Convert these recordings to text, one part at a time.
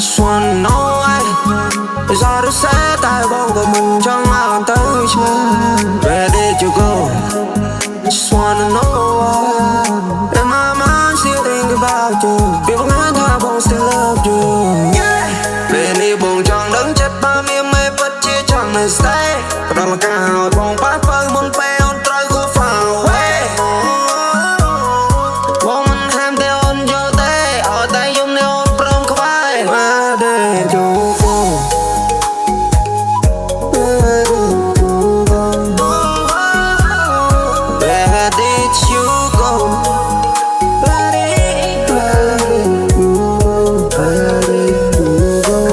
just wanna know why giờ tôi sẽ tại bóng của mình trong ao tới chưa. Where did you go? Just wanna know why. In my mind still think about you. People nói tha bóng still love you. Về đi buồn tròn đứng chết ba miếng mê bất chia chẳng nơi stay. Đó là cả hồi bóng bát với môn pe on try go far away. Bóng mình ham theo ôn vô tê. Ở tay dùng nêu ôn prong không ai. Where did you go? Where did you go? Where did you go? Where did you go?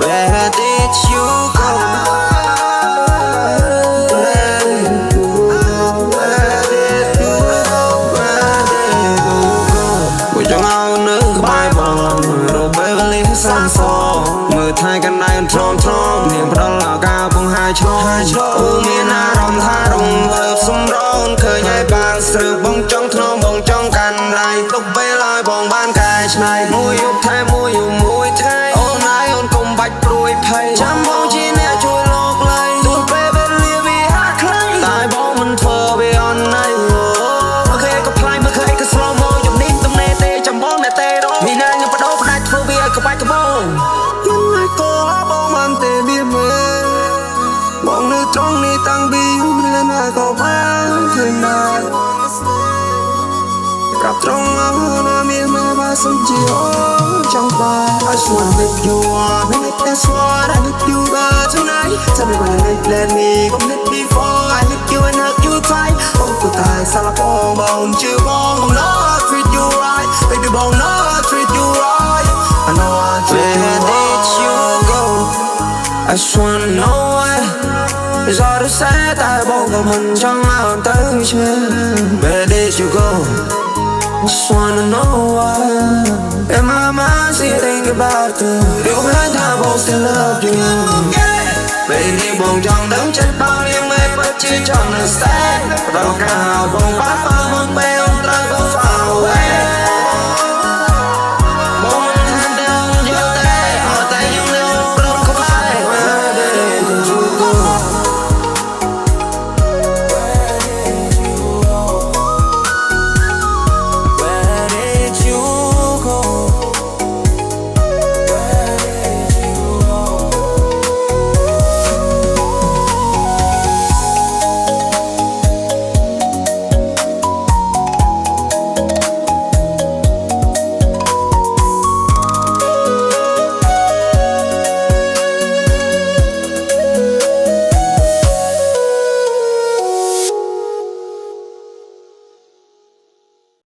Where did you go? Where did you go? Where did you go? Where did you go? Where did you go? Where did you go? Buổi trưa ngao nước bay bồng rồi bê lên lý sang sò mưa thayกันในtròn tròn niềm đó là cao cùng hai chó u miền Nam rong tha rong hợp sum rong khơi nhảy bàn sự bông trong thon bông trong cành lại lúc bê lại bông ban cài này mùi dục thay mùi dục mùi thay ôn ai ôn cùng bạch đuôi thay chăm bông chi nè chui lột lại tụi bê bên lia vì hát lấy tại bông mình thơ bị on này ok có play mà khơi có slow mo dùng nín tụm nè tê chăm bông nè tê đó vì nàng nhưng bắt đầu phải thơ vì có bạch có bông nhưng ai cô bông man tê biết mê bông nước trong ni tăng bi lên ai có bán thế nào gặp trong áo na miên mê ba sông chiều trong vai I just wanna make you warm and that's what I need you by tonight tell me when you let me come let before I hit you and hug you tight không có tài sao là con bông chưa bông nó treat you right baby bông nó treat you right I know I treat you right. Where did you go? I just wanna know why giờ tôi sẽ tại bóng của mình trong ao tới chưa. Where did you go? Just wanna know why. In my mind still think about you. Điều không nói tha bóng still love you. Baby buồn tròn đứng chết bao nhiêu mê bất chi trong nơi stay. Đâu cả hào bóng bát